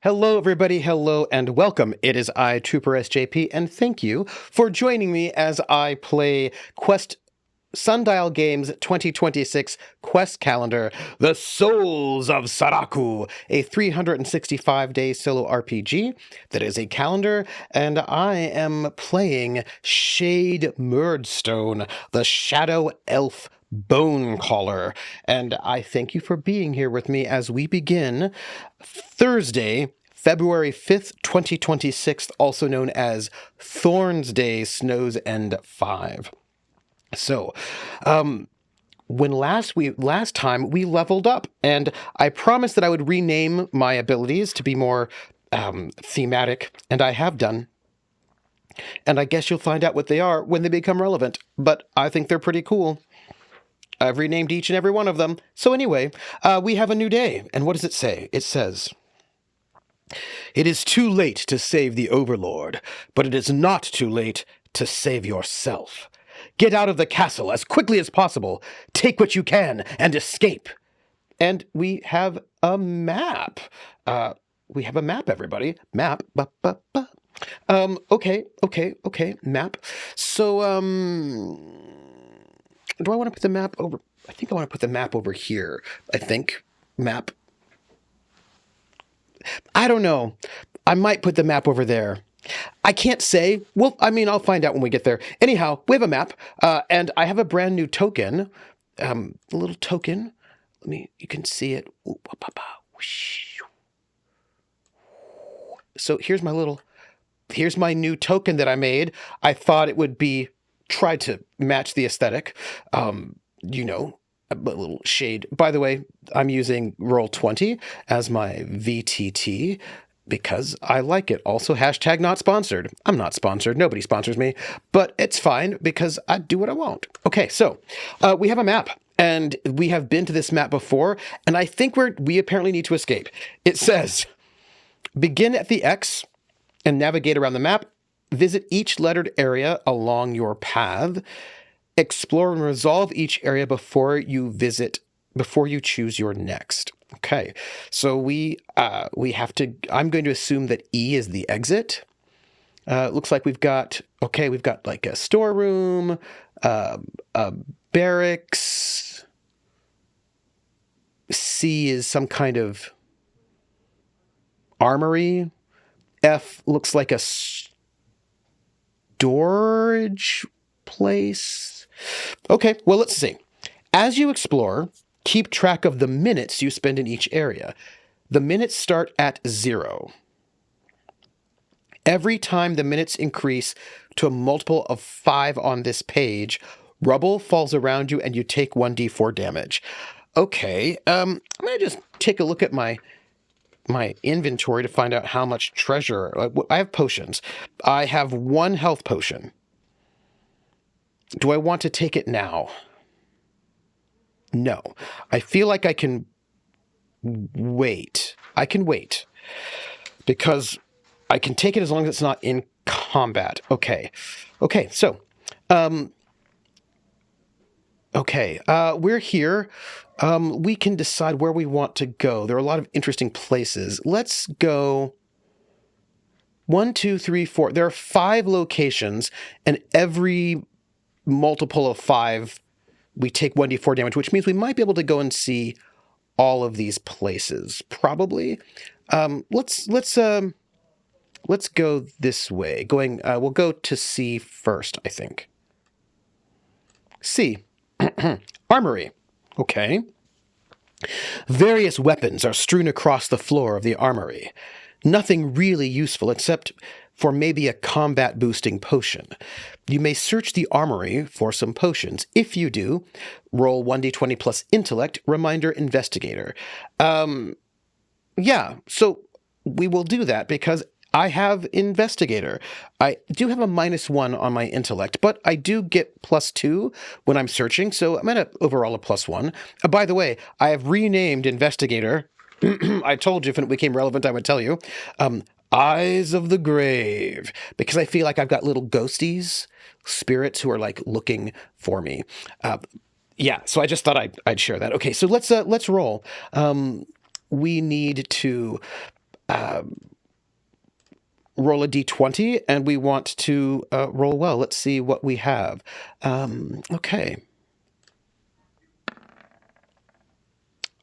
Hello, everybody. Hello, and welcome. It is I, troopersjp, and thank you for joining me as I play Sundial Games 2026 Quest Calendar, The Souls of Saraku, a 365-day solo RPG that is a calendar, and I am playing Shade Murdstone, the Shadow Elf Bone Caller, and I thank you for being here with me as we begin Thursday, February 5th, 2026, also known as Thorns Day, Snows End 5. So, when last time we leveled up, and I promised that I would rename my abilities to be more thematic, and I have done. And I guess you'll find out what they are when they become relevant, but I think they're pretty cool. I've renamed each and every one of them. So anyway, we have a new day, and what does it say? It says, "It is too late to save the Overlord, but it is not too late to save yourself. Get out of the castle as quickly as possible. Take what you can and escape." And we have a map. Everybody. Map. Okay. Map. So, do I want to put the map over? I think I want to put the map over here. Map. I don't know. I might put the map over there. I can't say. Well, I'll find out when we get there. Anyhow, we have a map, and I have a brand new token. A little token. You can see it. So here's my new token that I made. I thought it would try to match the aesthetic. A little shade. By the way, I'm using Roll20 as my VTT because I like it. Also, hashtag not sponsored. I'm not sponsored. Nobody sponsors me, but it's fine because I do what I want. Okay, so we have a map, and we have been to this map before, and I think we apparently need to escape. It says, begin at the X and navigate around the map. Visit each lettered area along your path. Explore and resolve each area before you choose your next. Okay, so we have to. I'm going to assume that E is the exit. Looks like we've got like a storeroom, a barracks. C is some kind of armory. F looks like a storage place. Okay, well, let's see. As you explore, keep track of the minutes you spend in each area. The minutes start at 0. Every time the minutes increase to a multiple of 5 on this page, rubble falls around you and you take 1d4 damage. Okay, I'm going to just take a look at my inventory to find out how much treasure. I have potions. I have 1 health potion. Do I want to take it now? No. I feel like I can wait. Because I can take it as long as it's not in combat. Okay, so, we're here. We can decide where we want to go. There are a lot of interesting places. Let's go 1, 2, 3, 4. There are 5 locations, and every multiple of 5, we take 1d4 damage, which means we might be able to go and see all of these places. Probably. Let's go this way. We'll go to C first, I think. C. Armory. Okay. Various weapons are strewn across the floor of the armory. Nothing really useful except for maybe a combat boosting potion. You may search the armory for some potions. If you do, roll 1d20 plus intellect, reminder investigator. So we will do that because I have investigator. I do have a -1 on my intellect, but I do get +2 when I'm searching, so I'm at a overall a +1. By the way, I have renamed investigator. I told you if it became relevant, I would tell you. Eyes of the Grave, because I feel like I've got little ghosties, spirits who are like looking for me. So I just thought I'd share that. Okay, so let's roll. We need to. roll a d20, and we want to roll well. Let's see what we have. Okay.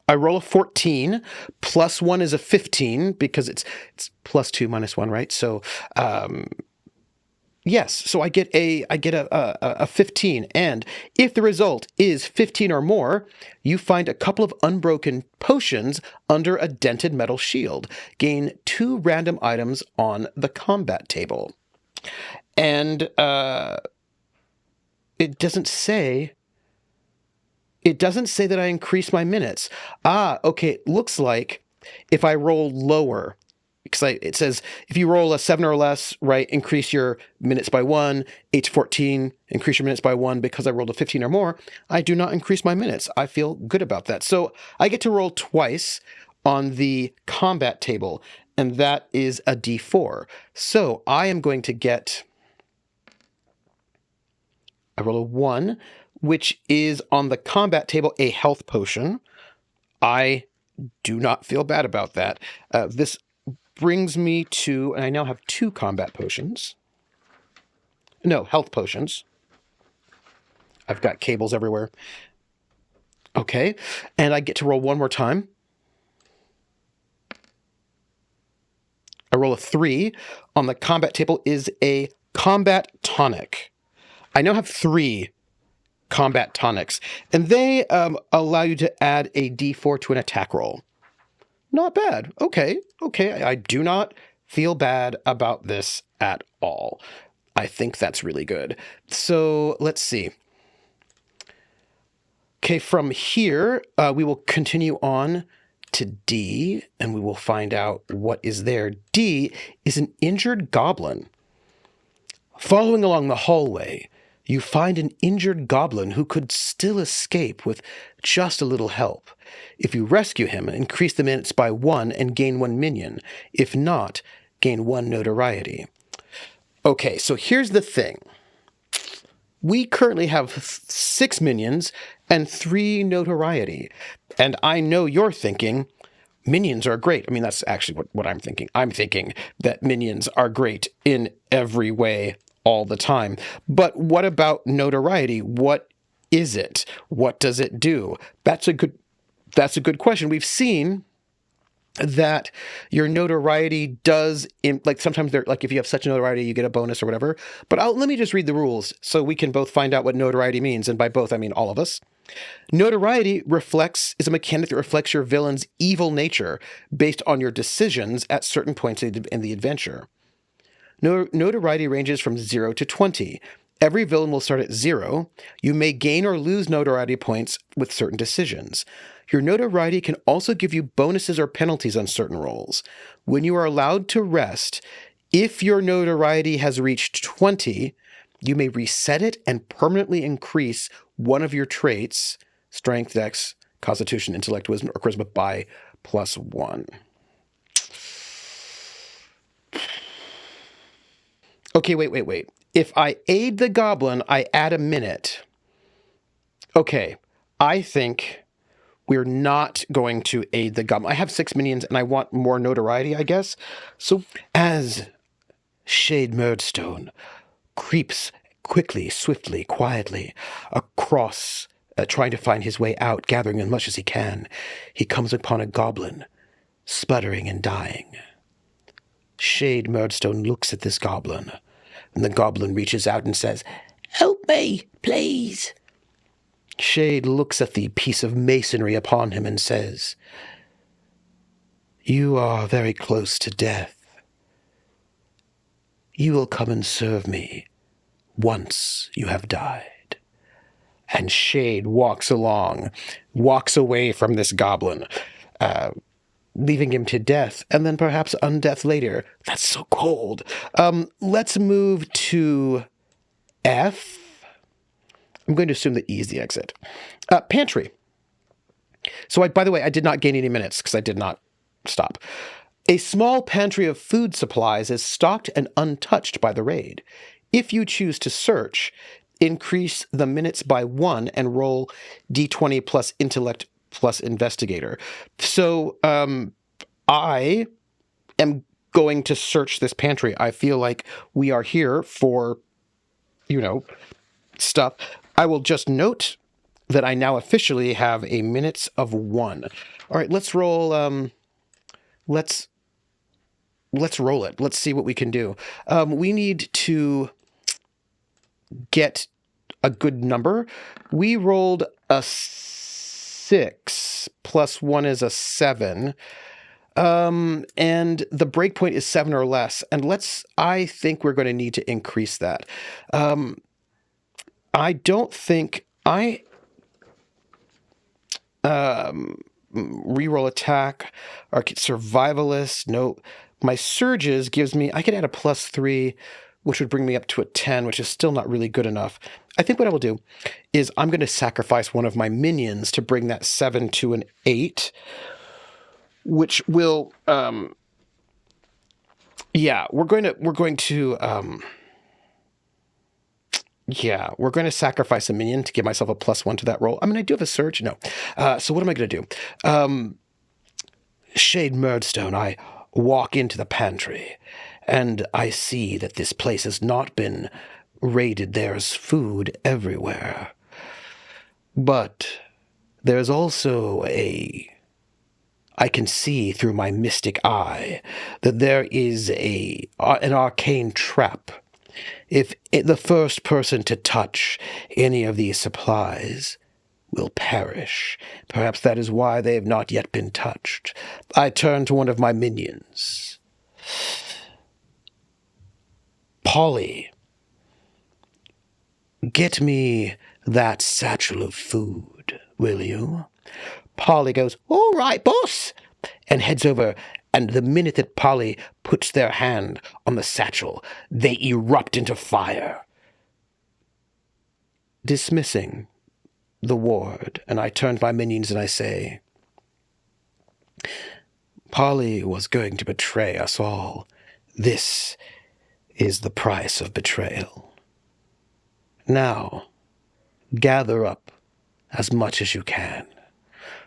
I roll a 14, plus 1 is a 15, because it's plus 2 minus 1, right? So, yes, so I get a 15, and if the result is 15 or more, you find a couple of unbroken potions under a dented metal shield. Gain 2 random items on the combat table. And it doesn't say that I increase my minutes. Okay, it looks like if I roll lower, because it says if you roll a 7 or less, right, increase your minutes by 1, 8 to 14, increase your minutes by 1. Because I rolled a 15 or more, I do not increase my minutes. I feel good about that. So I get to roll twice on the combat table, and that is a d4. So I am going to get... I roll a 1, which is on the combat table a health potion. I do not feel bad about that. This brings me to, and I now have 2 combat potions. No, health potions. I've got cables everywhere. Okay, and I get to roll 1 more time. I roll a 3. On the combat table is a combat tonic. I now have 3 combat tonics, and they allow you to add a d4 to an attack roll. Not bad. Okay. I do not feel bad about this at all. I think that's really good. So let's see. Okay, from here, we will continue on to D, and we will find out what is there. D is an injured goblin. Following along the hallway, you find an injured goblin who could still escape with just a little help. If you rescue him, increase the minutes by 1 and gain 1 minion. If not, gain 1 notoriety. Okay, so here's the thing. We currently have 6 minions and 3 notoriety. And I know you're thinking, minions are great. I mean, that's actually what I'm thinking. I'm thinking that minions are great in every way all the time. But what about notoriety? What is it? What does it do? That's a good question. We've seen that your notoriety does, like sometimes they're like, if you have such notoriety, you get a bonus or whatever. But let me just read the rules so we can both find out what notoriety means. And by both, I mean all of us. Notoriety is a mechanic that reflects your villain's evil nature based on your decisions at certain points in the adventure. Notoriety ranges from 0 to 20. Every villain will start at 0. You may gain or lose notoriety points with certain decisions. Your notoriety can also give you bonuses or penalties on certain rolls. When you are allowed to rest, if your notoriety has reached 20, you may reset it and permanently increase one of your traits, strength, dex, constitution, intellect, wisdom, or charisma, by +1. Okay, wait. If I aid the goblin, I add a minute. Okay, I think we're not going to aid the goblin. I have 6 minions, and I want more notoriety, I guess. So, as Shade Murdstone creeps quickly, swiftly, quietly across, trying to find his way out, gathering as much as he can, he comes upon a goblin, sputtering and dying. Shade Murdstone looks at this goblin, and the goblin reaches out and says, "Help me, please." Shade looks at the piece of masonry upon him and says, "You are very close to death. You will come and serve me once you have died." And Shade walks away from this goblin, leaving him to death, and then perhaps undeath later. That's so cold. Let's move to F. I'm going to assume that E is the exit. Pantry. So, by the way, I did not gain any minutes because I did not stop. A small pantry of food supplies is stocked and untouched by the raid. If you choose to search, increase the minutes by 1 and roll d20 plus intellect plus investigator. So I am going to search this pantry. I feel like we are here for, stuff. I will just note that I now officially have a minutes of 1. All right, let's roll. Let's roll it. Let's see what we can do. We need to get a good number. We rolled a 6 plus 1 is a 7. And the breakpoint is 7 or less. And I think we're going to need to increase that. I don't think reroll attack, survivalist. No, my surges gives me, I could add a +3, which would bring me up to a 10, which is still not really good enough. I think what I will do is I'm going to sacrifice one of my minions to bring that 7 to an 8, which will, we're going to sacrifice a minion to give myself a +1 to that roll. I mean, I do have a surge. No. So what am I going to do? Shade Murdstone, I walk into the pantry, and I see that this place has not been raided. There's food everywhere. But there's also I can see through my mystic eye that there is an arcane trap. If the first person to touch any of these supplies will perish. Perhaps that is why they have not yet been touched. I turn to one of my minions. Polly, get me that satchel of food, will you? Polly goes, "All right, boss," and heads over, and the minute that Polly puts their hand on the satchel, they erupt into fire, dismissing the ward. And I turn to my minions and I say, Polly was going to betray us all. This is the price of betrayal. Now, gather up as much as you can.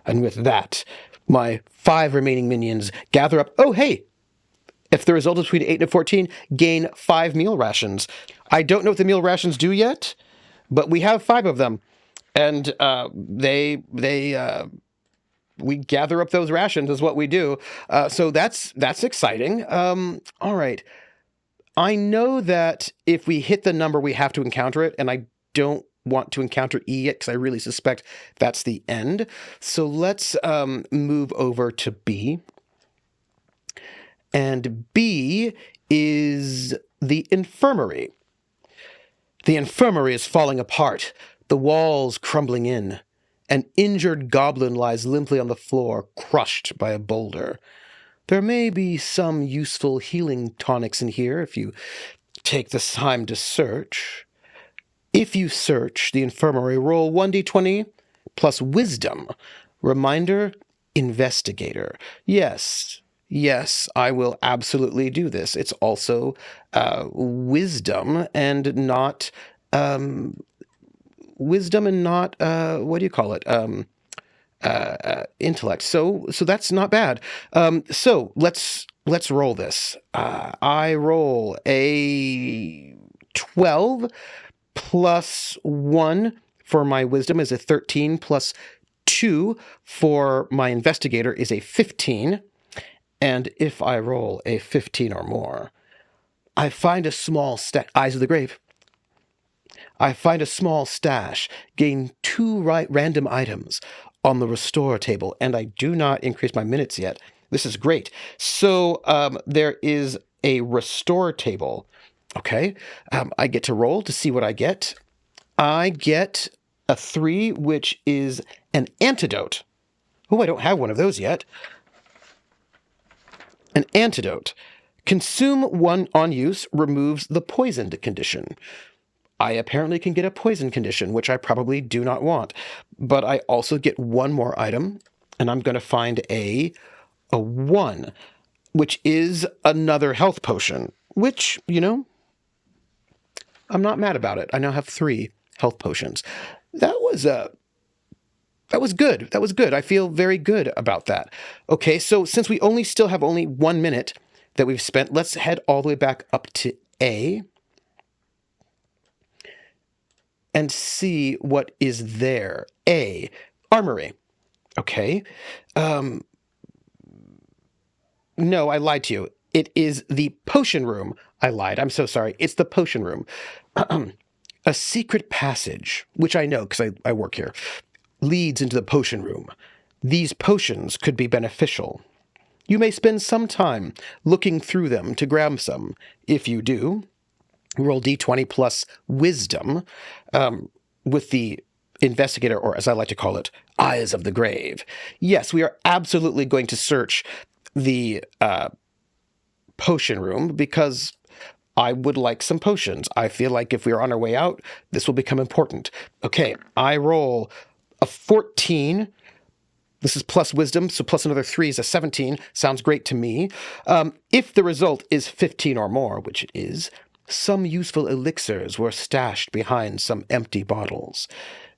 And with that, my 5 remaining minions gather up. Oh, hey! If the result is between 8 and 14, gain 5 meal rations. I don't know what the meal rations do yet, but we have 5 of them. And we gather up those rations is what we do. So that's exciting. All right. I know that if we hit the number, we have to encounter it, and I don't want to encounter E yet because I really suspect that's the end. So let's move over to B. And B is the infirmary. The infirmary is falling apart, the walls crumbling in. An injured goblin lies limply on the floor, crushed by a boulder. There may be some useful healing tonics in here if you take the time to search. If you search the infirmary, roll 1d20 plus wisdom. Reminder, investigator. Yes, I will absolutely do this. It's also wisdom and not what do you call it? Intellect. So that's not bad. So let's roll this. I roll a 12 plus 1 for my wisdom is a 13 plus 2 for my investigator is a 15. And if I roll a 15 or more, I find a small Eyes of the Grave. I find a small stash, gain 2 random items on the restore table, and I do not increase my minutes yet. This is great. So there is a restore table. Okay. I get to roll to see what I get. I get a 3, which is an antidote. Oh, I don't have one of those yet. An antidote. Consume 1 on use, removes the poisoned condition. I apparently can get a poison condition, which I probably do not want. But I also get 1 more item, and I'm going to find a 1, which is another health potion, which, I'm not mad about it. I now have 3 health potions. That was good. That was good. I feel very good about that. Okay, so since we still have only 1 minute, that we've spent. Let's head all the way back up to A and see what is there. A, armory. Okay. No, I lied to you. It is the potion room. I lied. I'm so sorry. It's the potion room. A secret passage, which I know because I work here, leads into the potion room. These potions could be beneficial. You may spend some time looking through them to grab some. If you do, roll d20 plus wisdom with the investigator, or as I like to call it, eyes of the grave. Yes, we are absolutely going to search the potion room because I would like some potions. I feel like if we are on our way out, this will become important. Okay, I roll a 14. This is plus wisdom, so plus another 3 is a 17. Sounds great to me. If the result is 15 or more, which it is, some useful elixirs were stashed behind some empty bottles.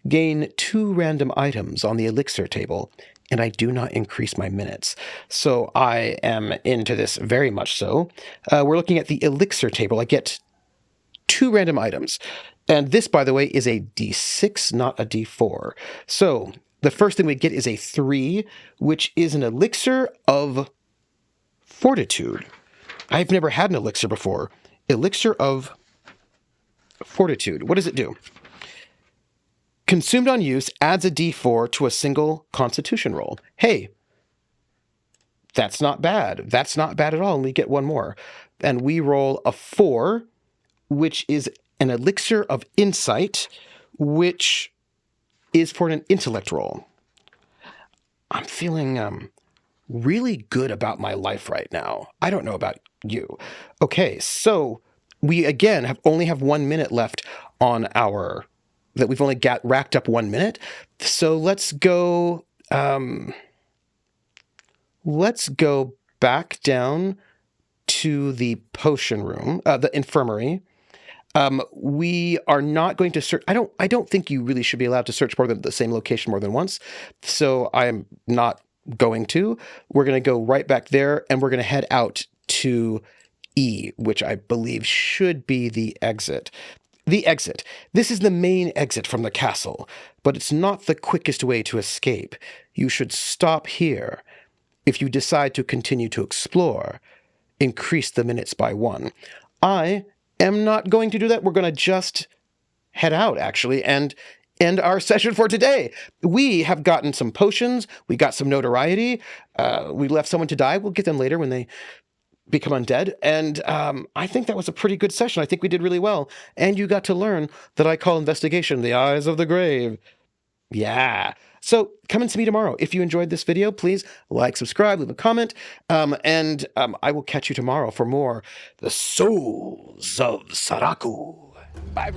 Gain 2 random items on the elixir table, and I do not increase my minutes. So I am into this very much so. We're looking at the elixir table. I get 2 random items. And this, by the way, is a D6, not a D4. So the first thing we get is a 3, which is an elixir of fortitude. I've never had an elixir before. Elixir of fortitude. What does it do? Consumed on use adds a D4 to a single constitution roll. Hey, that's not bad. That's not bad at all. And we get 1 more. And we roll a 4, which is an elixir of insight, which is for an intellect roll. I'm feeling really good about my life right now. I don't know about you. Okay, so we again only have 1 minute left on our... that we've only racked up 1 minute. So let's go back down to the potion room, the infirmary. We are not going to search. I don't think you really should be allowed to search more than the same location more than once. So I'm not going to. We're going to go right back there, and we're going to head out to E, which I believe should be the exit. The exit. This is the main exit from the castle, but it's not the quickest way to escape. You should stop here. If you decide to continue to explore, increase the minutes by 1. I am not going to do that. We're going to just head out, actually, and end our session for today. We have gotten some potions. We got some notoriety. We left someone to die. We'll get them later when they become undead. And I think that was a pretty good session. I think we did really well. And you got to learn that I call investigation the eyes of the grave. Yeah. So come and see me tomorrow. If you enjoyed this video, please like, subscribe, leave a comment, and I will catch you tomorrow for more The Souls of Saraku. Bye.